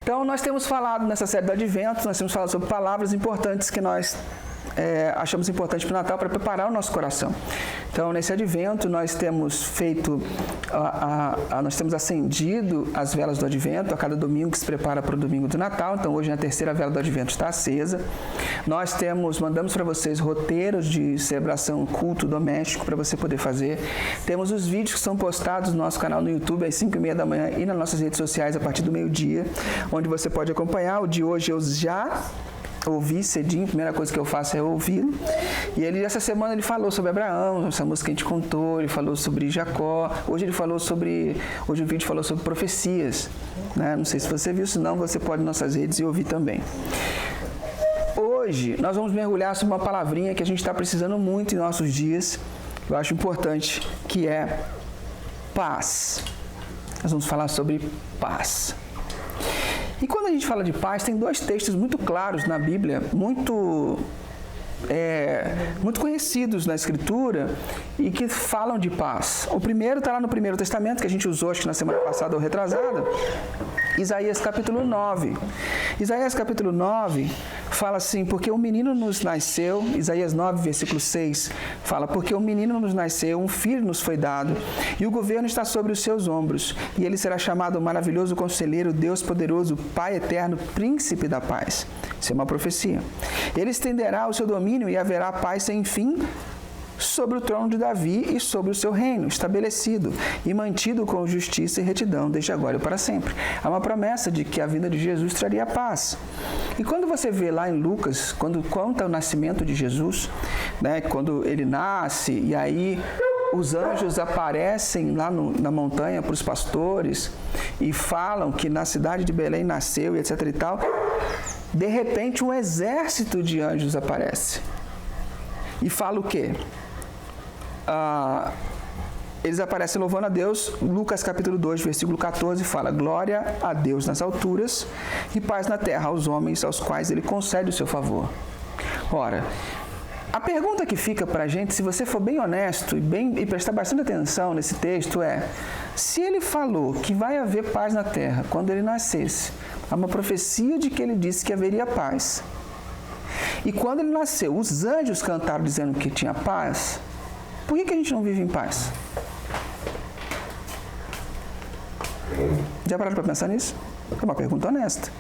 Então, nós temos falado nessa série do Advento, nós temos falado sobre palavras importantes que nós achamos importante para o Natal, para preparar o nosso coração. Então, nesse Advento, nós temos feito, nós temos acendido as velas do Advento a cada domingo que se prepara para o domingo do Natal. Então, hoje a terceira vela do Advento está acesa. Nós mandamos para vocês roteiros de celebração, culto doméstico para você poder fazer. Temos os vídeos que são postados no nosso canal no YouTube às 5h30 da manhã e nas nossas redes sociais a partir do meio-dia, onde você pode acompanhar. O de hoje eu já ouvi cedinho, a primeira coisa que eu faço é ouvi-lo. E essa semana ele falou sobre Abraão, essa música que a gente contou, ele falou sobre Jacó. Hoje o vídeo falou sobre profecias, né? Não sei se você viu, se não, você pode ir nas nossas redes e ouvir também. Hoje nós vamos mergulhar sobre uma palavrinha que a gente está precisando muito em nossos dias, eu acho importante, que é paz. Nós vamos falar sobre paz. E quando a gente fala de paz, tem dois textos muito claros na Bíblia, muito conhecidos na Escritura e que falam de paz. O primeiro está lá no Primeiro Testamento, que a gente usou acho que na semana passada ou retrasada, Isaías capítulo 9. Isaías capítulo 9 fala assim: porque um menino nos nasceu, Isaías 9, versículo 6, fala: porque um menino nos nasceu, um filho nos foi dado, e o governo está sobre os seus ombros, e ele será chamado Maravilhoso Conselheiro, Deus Poderoso, Pai Eterno, Príncipe da Paz. Isso é uma profecia. Ele estenderá o seu domínio e haverá paz sem fim sobre o trono de Davi e sobre o seu reino, estabelecido e mantido com justiça e retidão desde agora e para sempre. Há uma promessa de que a vinda de Jesus traria paz. E quando você vê lá em Lucas, quando conta o nascimento de Jesus, né, quando ele nasce e aí os anjos aparecem lá na montanha para os pastores e falam que na cidade de Belém nasceu e etc e tal, de repente um exército de anjos aparece e fala o quê? Eles aparecem louvando a Deus. Lucas capítulo 2, versículo 14 fala: glória a Deus nas alturas e paz na terra aos homens aos quais ele concede o seu favor. Ora, a pergunta que fica para a gente, se você for bem honesto e prestar bastante atenção nesse texto, se ele falou que vai haver paz na terra quando ele nascesse, há uma profecia de que ele disse que haveria paz, e quando ele nasceu, os anjos cantaram dizendo que tinha paz, por que a gente não vive em paz? Já pararam para pensar nisso? É uma pergunta honesta.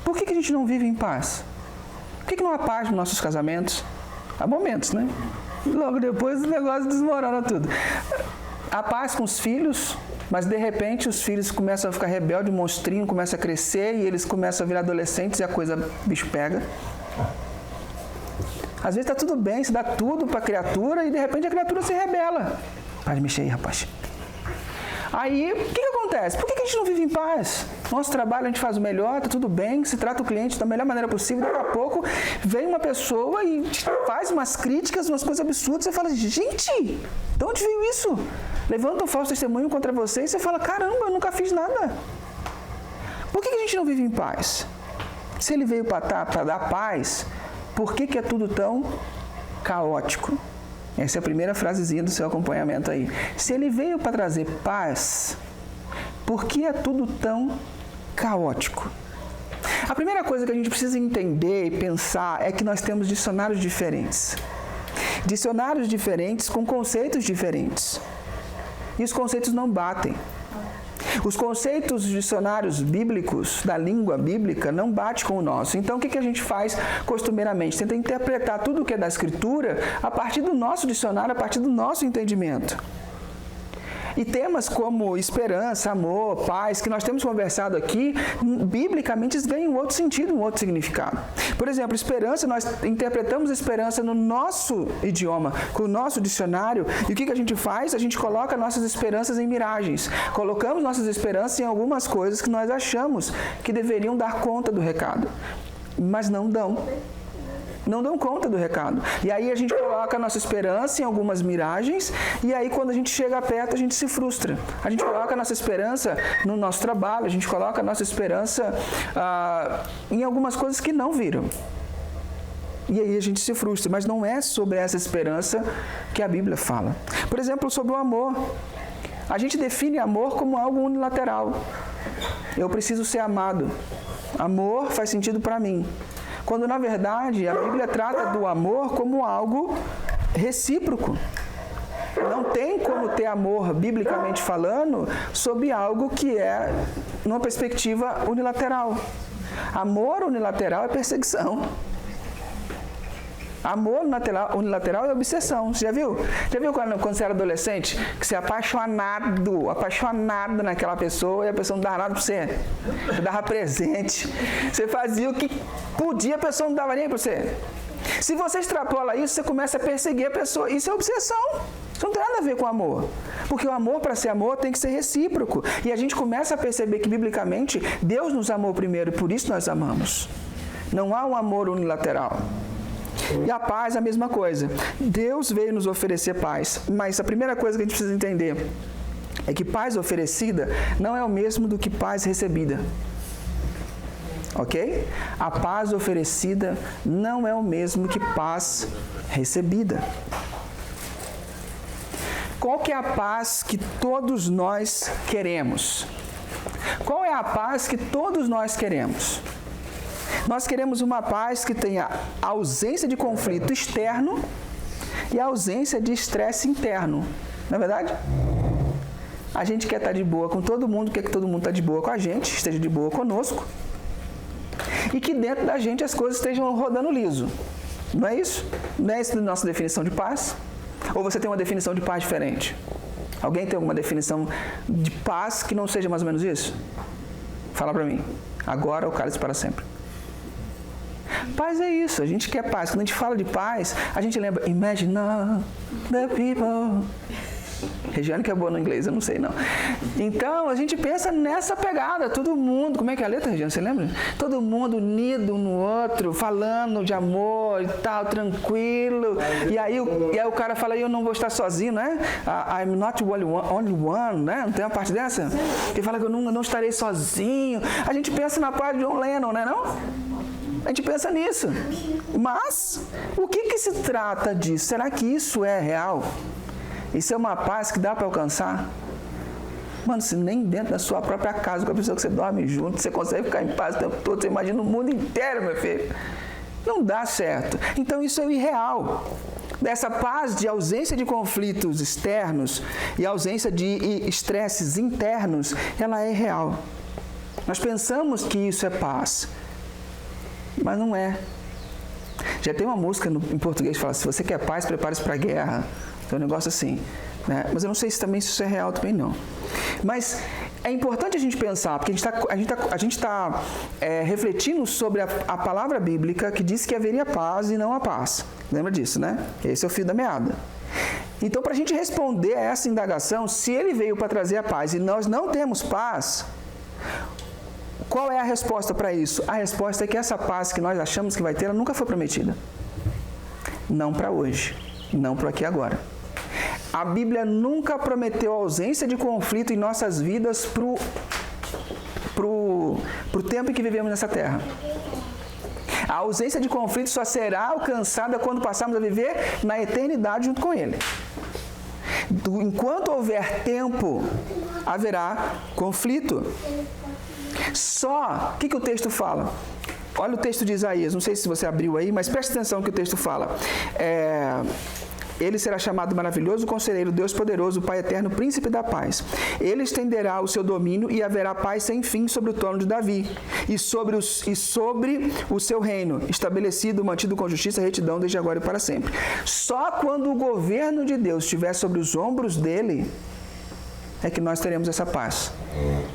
Por que a gente não vive em paz? Por que não há paz nos nossos casamentos? Há momentos, né? Logo depois o negócio desmorona tudo. Há paz com os filhos, mas de repente os filhos começam a ficar rebeldes, o monstrinho começa a crescer e eles começam a virar adolescentes e a bicho pega. Às vezes está tudo bem, se dá tudo para a criatura e de repente a criatura se rebela. Para de mexer aí, rapaz. Aí, o que acontece? Por que a gente não vive em paz? Nosso trabalho a gente faz o melhor, está tudo bem, se trata o cliente da melhor maneira possível, daqui a pouco vem uma pessoa e faz umas críticas, umas coisas absurdas, você fala, gente, de onde veio isso? Levanta um falso testemunho contra você e você fala, caramba, eu nunca fiz nada. Por que a gente não vive em paz? Se ele veio para dar paz, por que é tudo tão caótico? Essa é a primeira frasezinha do seu acompanhamento aí. Se ele veio para trazer paz, por que é tudo tão caótico? A primeira coisa que a gente precisa entender e pensar é que nós temos dicionários diferentes. Dicionários diferentes com conceitos diferentes. E os conceitos não batem. Os conceitos dos dicionários bíblicos, da língua bíblica, não batem com o nosso. Então, o que a gente faz costumeiramente? Tenta interpretar tudo o que é da Escritura a partir do nosso dicionário, a partir do nosso entendimento. E temas como esperança, amor, paz, que nós temos conversado aqui, biblicamente eles ganham um outro sentido, um outro significado. Por exemplo, esperança, nós interpretamos esperança no nosso idioma, com o nosso dicionário, e o que a gente faz? A gente coloca nossas esperanças em miragens. Colocamos nossas esperanças em algumas coisas que nós achamos que deveriam dar conta do recado, mas não dão. Não dão conta do recado. E aí a gente coloca a nossa esperança em algumas miragens, e aí quando a gente chega perto, a gente se frustra. A gente coloca a nossa esperança no nosso trabalho, a gente coloca a nossa esperança em algumas coisas que não viram. E aí a gente se frustra, mas não é sobre essa esperança que a Bíblia fala. Por exemplo, sobre o amor. A gente define amor como algo unilateral. Eu preciso ser amado. Amor faz sentido para mim. Quando, na verdade, a Bíblia trata do amor como algo recíproco. Não tem como ter amor, biblicamente falando, sob algo que é numa perspectiva unilateral. Amor unilateral é perseguição. Amor unilateral é obsessão. Você já viu? Já viu quando você era adolescente? Que você é apaixonado naquela pessoa e a pessoa não dava nada pra você. Você dava presente. Você fazia o que podia, a pessoa não dava nem pra você. Se você extrapola isso, você começa a perseguir a pessoa. Isso é obsessão. Isso não tem nada a ver com amor. Porque o amor, para ser amor, tem que ser recíproco. E a gente começa a perceber que, biblicamente, Deus nos amou primeiro e por isso nós amamos. Não há um amor unilateral. E a paz é a mesma coisa. Deus veio nos oferecer paz. Mas a primeira coisa que a gente precisa entender é que paz oferecida não é o mesmo do que paz recebida. Ok? A paz oferecida não é o mesmo que paz recebida. Qual que é a paz que todos nós queremos? Qual é a paz que todos nós queremos? Nós queremos uma paz que tenha ausência de conflito externo e ausência de estresse interno. Não é verdade? A gente quer estar de boa com todo mundo, quer que todo mundo esteja de boa com a gente, esteja de boa conosco. E que dentro da gente as coisas estejam rodando liso. Não é isso? Não é essa a nossa definição de paz? Ou você tem uma definição de paz diferente? Alguém tem alguma definição de paz que não seja mais ou menos isso? Fala pra mim. Agora ou cálice para sempre. Paz é isso, a gente quer paz. Quando a gente fala de paz, a gente lembra Imagine the people. Regiane que é boa no inglês, eu não sei não. Então, a gente pensa nessa pegada, todo mundo, como é que é a letra, Regiane, você lembra? Todo mundo unido um no outro, falando de amor e tal, tranquilo. E aí o cara fala, eu não vou estar sozinho, né? I'm not only one, né? Não tem uma parte dessa? Ele fala que eu não estarei sozinho. A gente pensa na paz de John Lennon, né não? A gente pensa nisso. Mas, o que se trata disso? Será que isso é real? Isso é uma paz que dá para alcançar? Mano, se nem dentro da sua própria casa, com a pessoa que você dorme junto, você consegue ficar em paz o tempo todo, você imagina o mundo inteiro, meu filho. Não dá certo. Então isso é irreal. Essa paz de ausência de conflitos externos e ausência de estresses internos, ela é real. Nós pensamos que isso é paz, mas não é. Já tem uma música em português que fala, se você quer paz, prepare-se para a guerra. Tem um negócio assim, né? Mas eu não sei se isso é real também não. Mas é importante a gente pensar, porque a gente está refletindo sobre a palavra bíblica que diz que haveria paz e não a paz. Lembra disso, né? Esse é o fio da meada. Então, para a gente responder a essa indagação, se ele veio para trazer a paz e nós não temos paz, qual é a resposta para isso? A resposta é que essa paz que nós achamos que vai ter, ela nunca foi prometida. Não para hoje, não para aqui e agora. A Bíblia nunca prometeu ausência de conflito em nossas vidas pro tempo em que vivemos nessa terra. A ausência de conflito só será alcançada quando passarmos a viver na eternidade junto com Ele. Enquanto houver tempo, haverá conflito. Só, o que o texto fala? Olha o texto de Isaías, não sei se você abriu aí, mas preste atenção no que o texto fala. Ele será chamado maravilhoso conselheiro, Deus poderoso, Pai eterno, príncipe da paz. Ele estenderá o seu domínio e haverá paz sem fim sobre o trono de Davi e sobre o seu reino, estabelecido, mantido com justiça e retidão desde agora e para sempre. Só quando o governo de Deus estiver sobre os ombros dele é que nós teremos essa paz.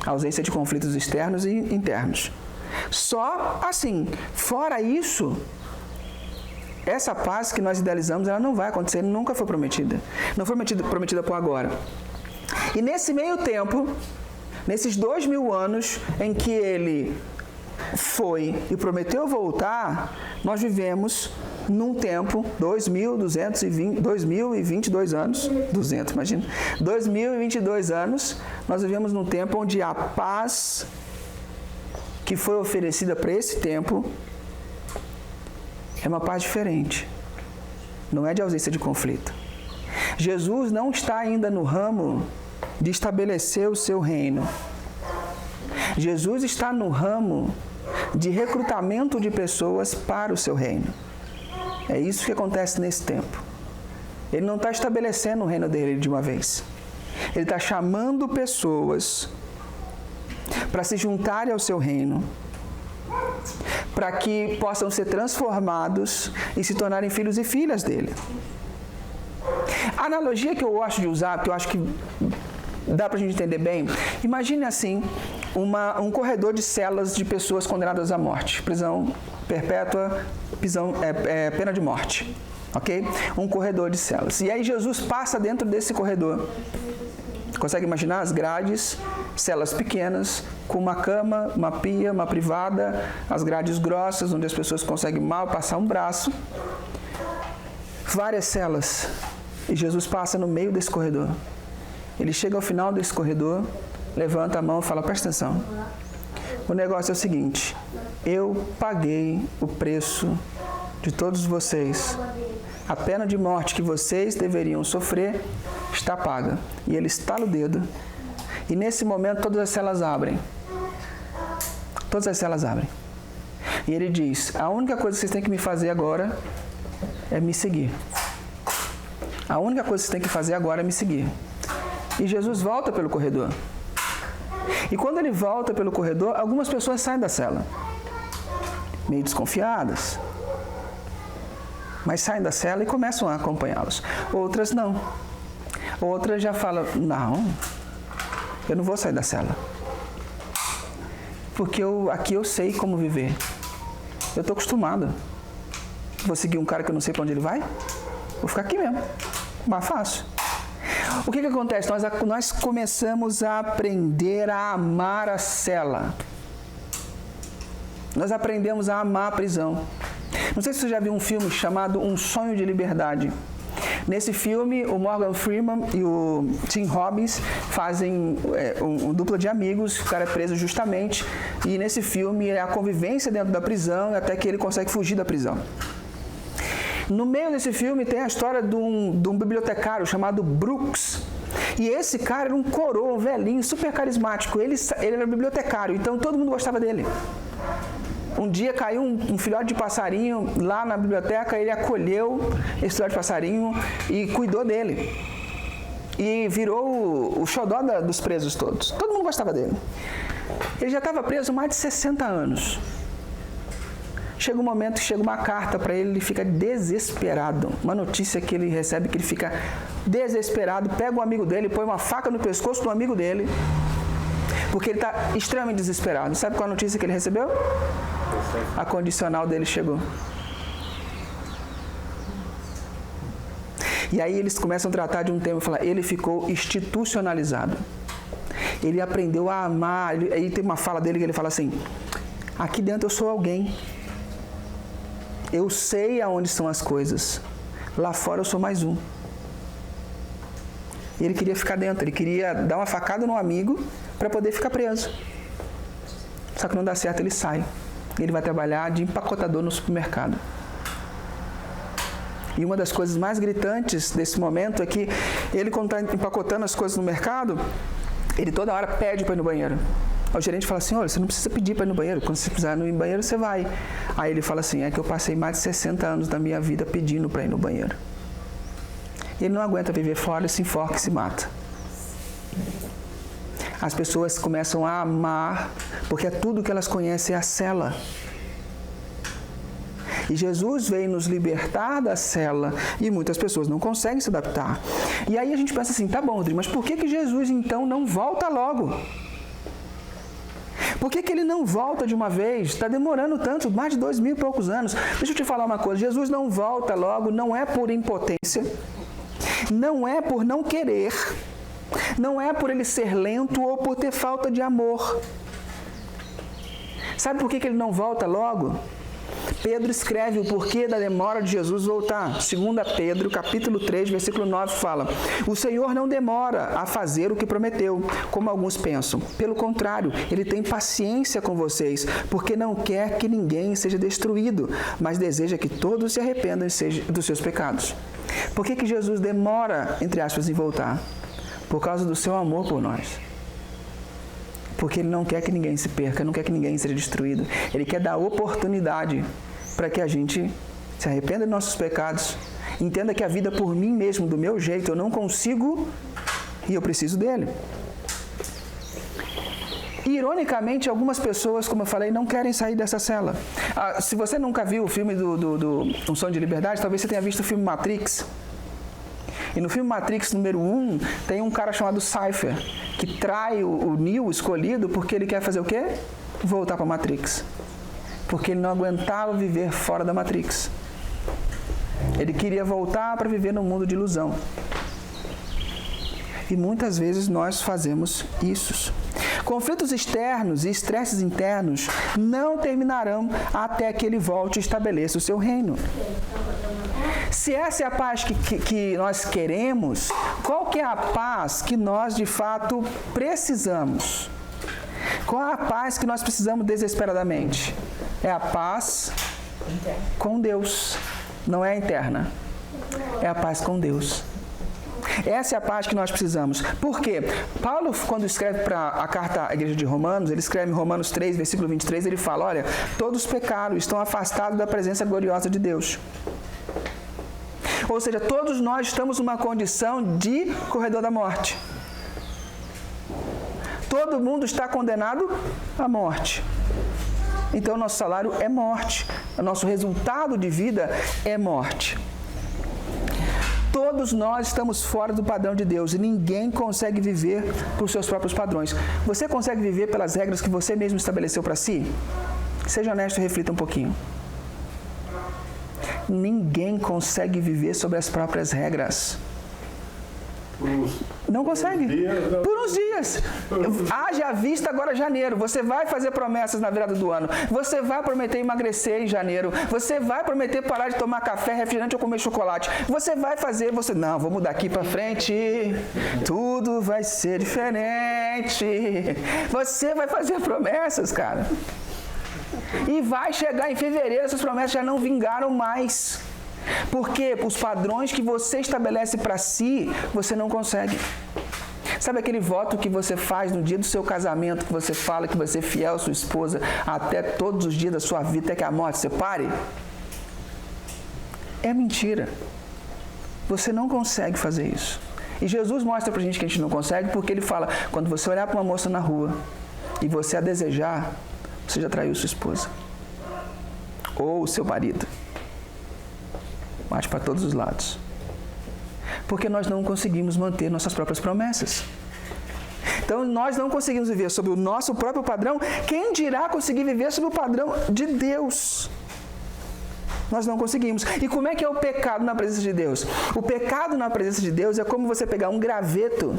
A ausência de conflitos externos e internos. Só assim. Fora isso, essa paz que nós idealizamos, ela não vai acontecer, nunca foi prometida. Não foi prometida por agora. E nesse meio tempo, nesses 2000 anos em que ele foi e prometeu voltar, nós vivemos num tempo, 2022 anos, 200, imagina, 2022 anos, nós vivemos num tempo onde a paz que foi oferecida para esse tempo é uma paz diferente, não é de ausência de conflito. Jesus não está ainda no ramo de estabelecer o seu reino. Jesus está no ramo de recrutamento de pessoas para o seu reino. É isso que acontece nesse tempo. Ele não está estabelecendo o reino dele de uma vez. Ele está chamando pessoas para se juntarem ao seu reino, para que possam ser transformados e se tornarem filhos e filhas dele. A analogia que eu gosto de usar, que eu acho que dá para a gente entender bem, imagine assim, um corredor de celas de pessoas condenadas à morte, prisão perpétua, pena de morte, ok? Um corredor de celas. E aí Jesus passa dentro desse corredor. Consegue imaginar as grades, celas pequenas, com uma cama, uma pia, uma privada, as grades grossas, onde as pessoas conseguem mal passar um braço. Várias celas. E Jesus passa no meio desse corredor. Ele chega ao final desse corredor, levanta a mão e fala, presta atenção. O negócio é o seguinte, eu paguei o preço de todos vocês. A pena de morte que vocês deveriam sofrer está paga. E ele estala o dedo. E nesse momento todas as celas abrem. Todas as celas abrem. E ele diz, a única coisa que vocês têm que me fazer agora é me seguir. A única coisa que vocês têm que fazer agora é me seguir. E Jesus volta pelo corredor. E quando ele volta pelo corredor, algumas pessoas saem da cela. Meio desconfiadas. Mas saem da cela e começam a acompanhá-los. Outras não. Outras já falam, não, eu não vou sair da cela. Porque aqui eu sei como viver. Eu estou acostumado. Vou seguir um cara que eu não sei para onde ele vai? Vou ficar aqui mesmo. Mais fácil. O que acontece? Nós começamos a aprender a amar a cela. Nós aprendemos a amar a prisão. Não sei se você já viu um filme chamado Um Sonho de Liberdade. Nesse filme, o Morgan Freeman e o Tim Robbins fazem uma dupla de amigos, o cara é preso justamente, e nesse filme é a convivência dentro da prisão até que ele consegue fugir da prisão. No meio desse filme tem a história de um bibliotecário chamado Brooks. E esse cara era um coroa, um velhinho, super carismático. Ele era bibliotecário, então todo mundo gostava dele. Um dia caiu um filhote de passarinho lá na biblioteca, ele acolheu esse filhote de passarinho e cuidou dele. E virou o xodó dos presos todos. Todo mundo gostava dele. Ele já estava preso há mais de 60 anos. Chega um momento que chega uma carta para ele, ele fica desesperado. Uma notícia que ele recebe que ele fica desesperado, pega um amigo dele, põe uma faca no pescoço do amigo dele, porque ele está extremamente desesperado. Sabe qual a notícia que ele recebeu? A condicional dele chegou. E aí eles começam a tratar de um tema e falar, ele ficou institucionalizado. Ele aprendeu a amar. Aí tem uma fala dele que ele fala assim, aqui dentro eu sou alguém. Eu sei aonde são as coisas. Lá fora eu sou mais um. E ele queria ficar dentro, ele queria dar uma facada no amigo para poder ficar preso. Só que não dá certo, ele sai. Ele vai trabalhar de empacotador no supermercado. E uma das coisas mais gritantes desse momento é que ele, quando está empacotando as coisas no mercado, ele toda hora pede para ir no banheiro. O gerente fala assim, olha, você não precisa pedir para ir no banheiro, quando você precisar ir no banheiro, você vai. Aí ele fala assim, é que eu passei mais de 60 anos da minha vida pedindo para ir no banheiro. Ele não aguenta viver fora, se enforca e se mata. As pessoas começam a amar, porque é tudo que elas conhecem é a cela. E Jesus veio nos libertar da cela e muitas pessoas não conseguem se adaptar. E aí a gente pensa assim, tá bom, Rodrigo, mas por que Jesus então não volta logo? Por que ele não volta de uma vez? Está demorando tanto, mais de 2000 e poucos anos. Deixa eu te falar uma coisa, Jesus não volta logo, não é por impotência, não é por não querer, não é por ele ser lento ou por ter falta de amor. Sabe por que ele não volta logo? Pedro escreve o porquê da demora de Jesus voltar. 2 Pedro, capítulo 3, versículo 9, fala: o Senhor não demora a fazer o que prometeu, como alguns pensam. Pelo contrário, Ele tem paciência com vocês, porque não quer que ninguém seja destruído, mas deseja que todos se arrependam dos seus pecados. Por que Jesus demora, entre aspas, em voltar? Por causa do seu amor por nós. Porque Ele não quer que ninguém se perca, não quer que ninguém seja destruído. Ele quer dar oportunidade para que a gente se arrependa de nossos pecados, entenda que a vida por mim mesmo, do meu jeito, eu não consigo e eu preciso dele. E, ironicamente, algumas pessoas, como eu falei, não querem sair dessa cela. Se você nunca viu o filme do Um Sonho de Liberdade, talvez você tenha visto o filme Matrix. E no filme Matrix número 1, tem um cara chamado Cypher, que trai o Neo, o escolhido, porque ele quer fazer o quê? Voltar para a Matrix. Porque ele não aguentava viver fora da Matrix. Ele queria voltar para viver num mundo de ilusão. E muitas vezes nós fazemos isso. Conflitos externos e estresses internos não terminarão até que Ele volte e estabeleça o seu reino. Se essa é a paz que nós queremos, qual que é a paz que nós de fato precisamos? Qual é a paz que nós precisamos desesperadamente? É a paz com Deus, não é a interna. É a paz com Deus. Essa é a paz que nós precisamos. Por quê? Paulo, quando escreve para a carta à igreja de Romanos, ele escreve em Romanos 3, versículo 23, ele fala, olha, todos pecaram, estão afastados da presença gloriosa de Deus. Ou seja, todos nós estamos numa condição de corredor da morte. Todo mundo está condenado à morte. Então, nosso salário é morte. O nosso resultado de vida é morte. Todos nós estamos fora do padrão de Deus e ninguém consegue viver por seus próprios padrões. Você consegue viver pelas regras que você mesmo estabeleceu para si? Seja honesto e reflita um pouquinho. Ninguém consegue viver sobre as próprias regras. Não consegue. Por uns dias. Haja vista agora janeiro. Você vai fazer promessas na virada do ano. Você vai prometer emagrecer em janeiro. Você vai prometer parar de tomar café, refrigerante ou comer chocolate. Você vai fazer, não, vou mudar aqui para frente. Tudo vai ser diferente. Você vai fazer promessas, cara. E vai chegar em fevereiro, essas promessas já não vingaram mais. Porque os padrões que você estabelece para si, você não consegue. Sabe aquele voto que você faz no dia do seu casamento, que você fala que vai ser fiel à sua esposa até todos os dias da sua vida, até que a morte separe? É mentira. Você não consegue fazer isso. E Jesus mostra pra gente que a gente não consegue, porque Ele fala, quando você olhar para uma moça na rua e você a desejar, você já traiu sua esposa. Ou o seu marido. Mas para todos os lados. Porque nós não conseguimos manter nossas próprias promessas. Então, nós não conseguimos viver sob o nosso próprio padrão. Quem dirá conseguir viver sob o padrão de Deus? Nós não conseguimos. E como é que é o pecado na presença de Deus? O pecado na presença de Deus é como você pegar um graveto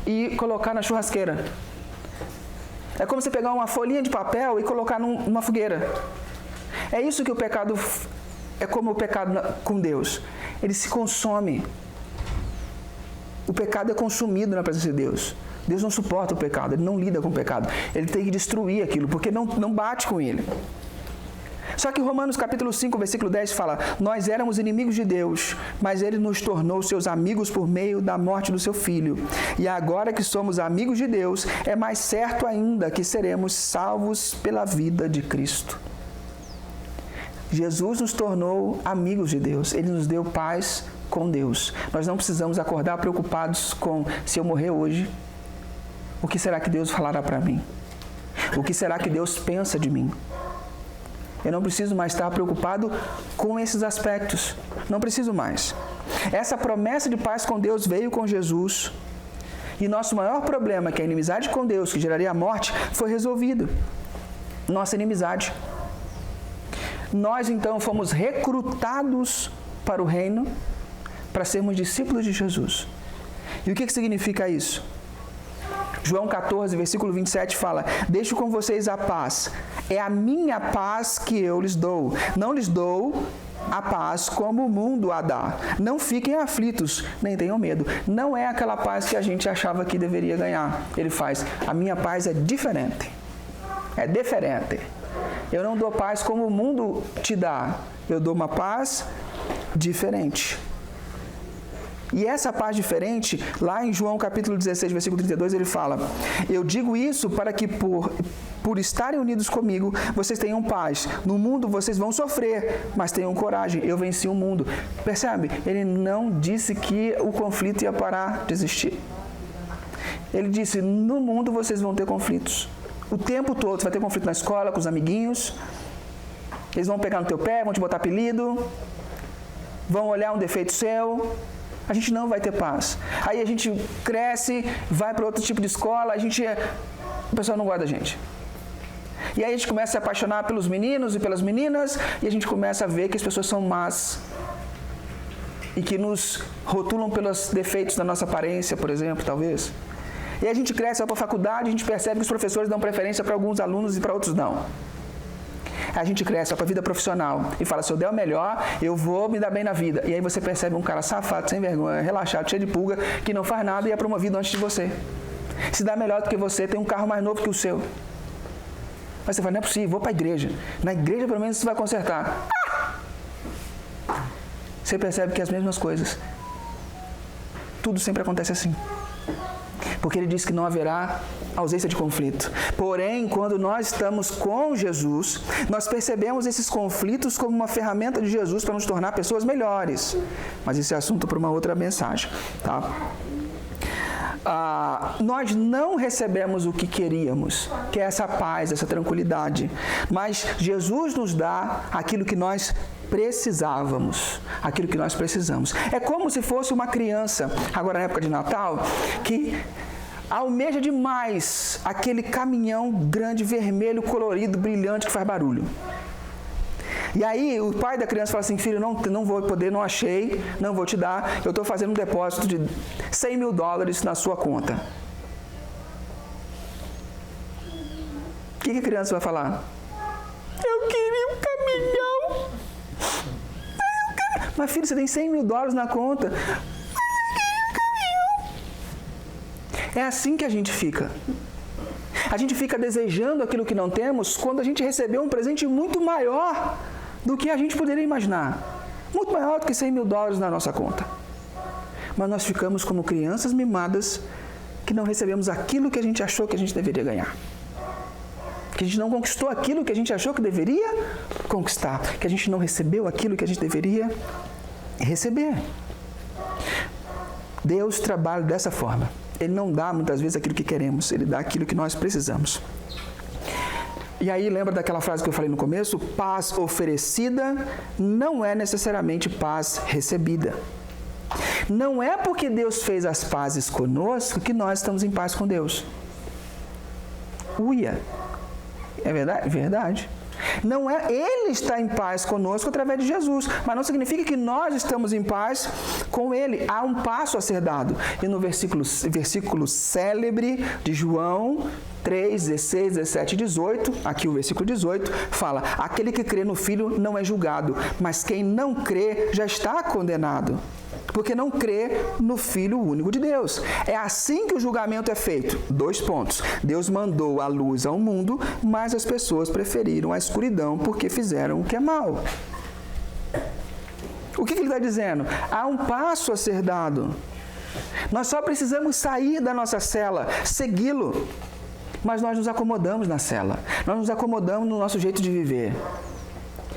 e colocar na churrasqueira. É como você pegar uma folhinha de papel e colocar numa fogueira. É isso que o pecado é, como o pecado com Deus. Ele se consome. O pecado é consumido na presença de Deus. Deus não suporta o pecado, Ele não lida com o pecado. Ele tem que destruir aquilo, porque não bate com ele. Só que Romanos capítulo 5, versículo 10 fala, nós éramos inimigos de Deus, mas Ele nos tornou seus amigos por meio da morte do seu Filho. E agora que somos amigos de Deus, é mais certo ainda que seremos salvos pela vida de Cristo. Jesus nos tornou amigos de Deus. Ele nos deu paz com Deus. Nós não precisamos acordar preocupados com, se eu morrer hoje, o que será que Deus falará para mim? O que será que Deus pensa de mim? Eu não preciso mais estar preocupado com esses aspectos. Não preciso mais. Essa promessa de paz com Deus veio com Jesus. E nosso maior problema, que é a inimizade com Deus, que geraria a morte, foi resolvido. Nossa inimizade. Nós, então, fomos recrutados para o reino para sermos discípulos de Jesus. E o que significa isso? João 14, versículo 27 fala, deixo com vocês a paz. É a minha paz que eu lhes dou. Não lhes dou a paz como o mundo a dá. Não fiquem aflitos, nem tenham medo. Não é aquela paz que a gente achava que deveria ganhar. Ele faz, a minha paz é diferente. É diferente. Eu não dou paz como o mundo te dá. Eu dou uma paz diferente. E essa paz diferente, lá em João capítulo 16, versículo 32, ele fala: eu digo isso para que por estarem unidos comigo, vocês tenham paz. No mundo vocês vão sofrer, mas tenham coragem, eu venci o mundo. Percebe? Ele não disse que o conflito ia parar de existir. Ele disse: no mundo vocês vão ter conflitos. O tempo todo você vai ter conflito na escola, com os amiguinhos. Eles vão pegar no teu pé, vão te botar apelido, vão olhar um defeito seu. A gente não vai ter paz. Aí a gente cresce, vai para outro tipo de escola, o pessoal não gosta da gente. E aí a gente começa a se apaixonar pelos meninos e pelas meninas, e a gente começa a ver que as pessoas são más e que nos rotulam pelos defeitos da nossa aparência, por exemplo, talvez. E aí a gente cresce, vai para a faculdade, a gente percebe que os professores dão preferência para alguns alunos e para outros não. A gente cresce, vai para a vida profissional e fala: se eu der o melhor, eu vou me dar bem na vida. E aí você percebe um cara safado, sem vergonha, relaxado, cheio de pulga, que não faz nada e é promovido antes de você. Se dá melhor do que você, tem um carro mais novo que o seu. Mas você fala: não é possível, vou para a igreja. Na igreja pelo menos você vai consertar. Você percebe que as mesmas coisas. Tudo sempre acontece assim. Porque ele diz que não haverá ausência de conflito. Porém, quando nós estamos com Jesus, nós percebemos esses conflitos como uma ferramenta de Jesus para nos tornar pessoas melhores. Mas esse é assunto para uma outra mensagem, tá? Nós não recebemos o que queríamos, que é essa paz, essa tranquilidade. Mas Jesus nos dá aquilo que nós precisávamos, aquilo que nós precisamos. É como se fosse uma criança, agora na época de Natal, que almeja demais aquele caminhão grande, vermelho, colorido, brilhante, que faz barulho. E aí o pai da criança fala assim: filho, não vou poder, não achei, não vou te dar, eu estou fazendo um depósito de $100 mil na sua conta. O que a criança vai falar? Eu queria um caminhão. Mas filho, você tem $100 mil na conta. É assim que a gente fica. A gente fica desejando aquilo que não temos quando a gente recebeu um presente muito maior do que a gente poderia imaginar. Muito maior do que $100 mil na nossa conta. Mas nós ficamos como crianças mimadas que não recebemos aquilo que a gente achou que a gente deveria ganhar. Que a gente não conquistou aquilo que a gente achou que deveria conquistar. Que a gente não recebeu aquilo que a gente deveria receber. Deus trabalha dessa forma. Ele não dá muitas vezes aquilo que queremos, Ele dá aquilo que nós precisamos. E aí lembra daquela frase que eu falei no começo? Paz oferecida não é necessariamente paz recebida. Não é porque Deus fez as pazes conosco que nós estamos em paz com Deus. Uia! É verdade? Verdade. Não é, Ele está em paz conosco através de Jesus, mas não significa que nós estamos em paz com Ele. Há um passo a ser dado. E no versículo célebre de João 3, 16, 17 e 18, aqui o versículo 18, fala: aquele que crê no Filho não é julgado, mas quem não crê já está condenado, porque não crê no Filho único de Deus. É assim que o julgamento é feito. 2 pontos. Deus mandou a luz ao mundo, mas as pessoas preferiram a escuridão porque fizeram o que é mal. O que ele está dizendo? Há um passo a ser dado. Nós só precisamos sair da nossa cela, segui-lo. Mas nós nos acomodamos na cela. Nós nos acomodamos no nosso jeito de viver.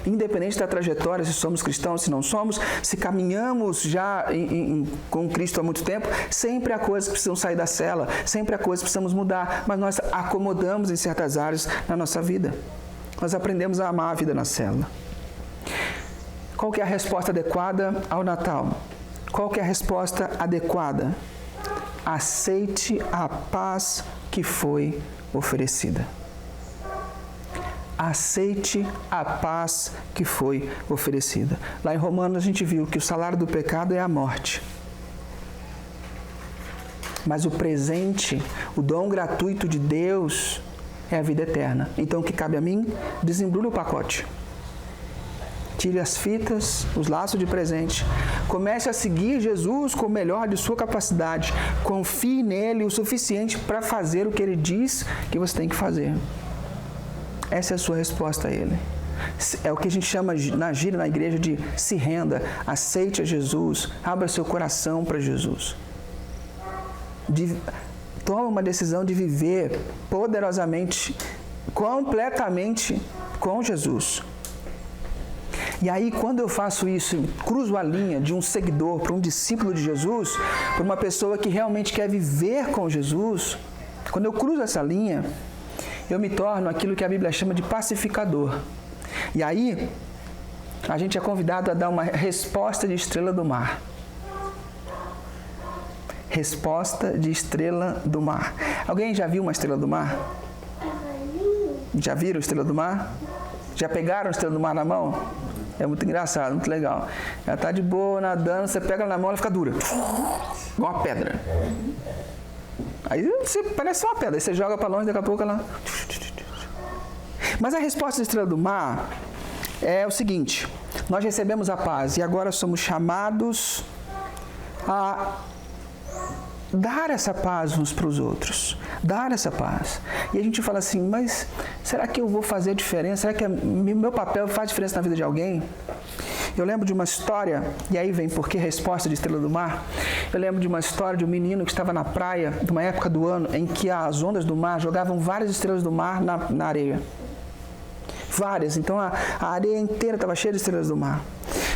Independente da trajetória, se somos cristãos, se não somos, se caminhamos já com Cristo há muito tempo, sempre há coisas que precisam sair da cela, sempre há coisas que precisamos mudar, mas nós acomodamos em certas áreas na nossa vida. Nós aprendemos a amar a vida na cela. Qual que é a resposta adequada ao Natal? Qual que é a resposta adequada? Aceite a paz que foi oferecida. Aceite a paz que foi oferecida. Lá em Romanos a gente viu que o salário do pecado é a morte. Mas o presente, o dom gratuito de Deus é a vida eterna. Então o que cabe a mim? Desembrulhe o pacote. Tire as fitas, os laços de presente. Comece a seguir Jesus com o melhor de sua capacidade. Confie nele o suficiente para fazer o que ele diz que você tem que fazer. Essa é a sua resposta a ele. É o que a gente chama na gíria, na igreja, de se renda, aceite a Jesus, abra seu coração para Jesus. Toma uma decisão de viver poderosamente, completamente com Jesus. E aí, quando eu faço isso, cruzo a linha de um seguidor para um discípulo de Jesus, para uma pessoa que realmente quer viver com Jesus, quando eu cruzo essa linha, eu me torno aquilo que a Bíblia chama de pacificador. E aí, a gente é convidado a dar uma resposta de estrela do mar. Resposta de estrela do mar. Alguém já viu uma estrela do mar? Já viram a estrela do mar? Já pegaram a estrela do mar na mão? É muito engraçado, muito legal. Ela está de boa, nadando, você pega ela na mão, ela fica dura. Igual uma pedra. Aí você parece uma pedra, aí você joga para longe, daqui a pouco ela... Mas a resposta da estrela do mar é o seguinte: nós recebemos a paz e agora somos chamados a dar essa paz uns para os outros. Dar essa paz. E a gente fala assim, mas será que eu vou fazer diferença? Será que meu papel faz diferença na vida de alguém? Eu lembro de uma história, e aí vem por que resposta de estrela do mar. Eu lembro de uma história de um menino que estava na praia, de uma época do ano, em que as ondas do mar jogavam várias estrelas do mar na areia. Várias. Então a areia inteira estava cheia de estrelas do mar.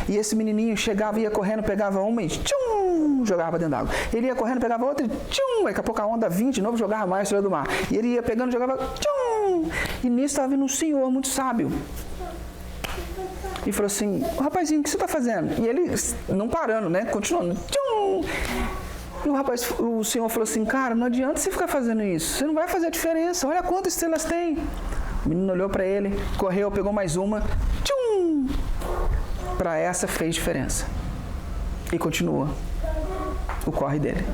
E esse menininho chegava, ia correndo, pegava uma e tchum, jogava dentro d'água. Ele ia correndo, pegava outra e tchum, daqui a pouco a onda vinha de novo, jogava mais estrela do mar. E ele ia pegando, jogava tchum. E nisso estava vindo um senhor muito sábio. E falou assim, rapazinho, o que você está fazendo? E ele, não parando, né? Continuando. Tchum. E o senhor falou assim, cara, não adianta você ficar fazendo isso. Você não vai fazer a diferença. Olha quantas estrelas tem. O menino olhou para ele, correu, pegou mais uma. Tchum. Para essa fez diferença. E continua o corre dele.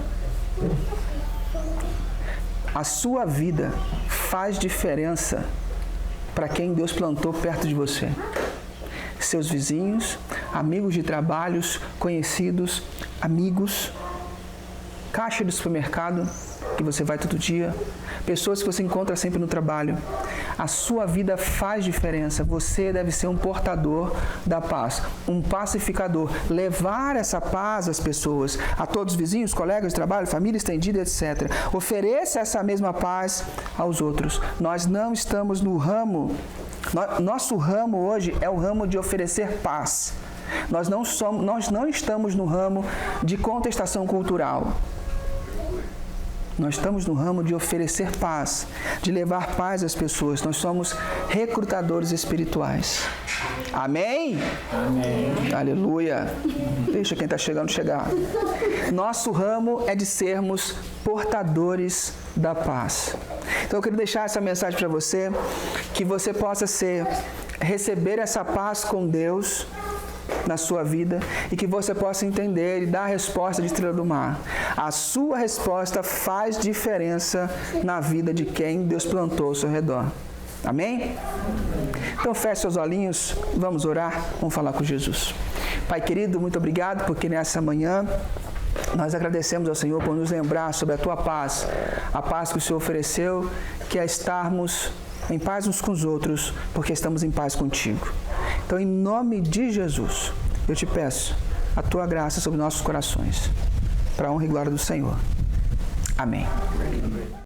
A sua vida faz diferença para quem Deus plantou perto de você. Seus vizinhos, amigos de trabalhos, conhecidos, amigos, caixa de supermercado que você vai todo dia, pessoas que você encontra sempre no trabalho. A sua vida faz diferença. Você deve ser um portador da paz, um pacificador, levar essa paz às pessoas, a todos os vizinhos, colegas de trabalho, família estendida, etc. Ofereça essa mesma paz aos outros. Nós não estamos no ramo, nosso ramo hoje é o ramo de oferecer paz. Nós não estamos no ramo de contestação cultural. Nós estamos no ramo de oferecer paz, de levar paz às pessoas. Nós somos recrutadores espirituais. Amém? Amém. Aleluia. Deixa quem está chegando chegar. Nosso ramo é de sermos portadores da paz. Então eu queria deixar essa mensagem para você, que você possa receber essa paz com Deus na sua vida e que você possa entender e dar a resposta de estrela do mar. A sua resposta faz diferença na vida de quem Deus plantou ao seu redor. Amém? Então feche seus olhinhos, vamos orar, vamos falar com Jesus. Pai querido, muito obrigado porque nessa manhã nós agradecemos ao Senhor por nos lembrar sobre a Tua paz, a paz que o Senhor ofereceu, que é estarmos em paz uns com os outros, porque estamos em paz contigo. Então, em nome de Jesus, eu te peço a Tua graça sobre nossos corações, para a honra e glória do Senhor. Amém.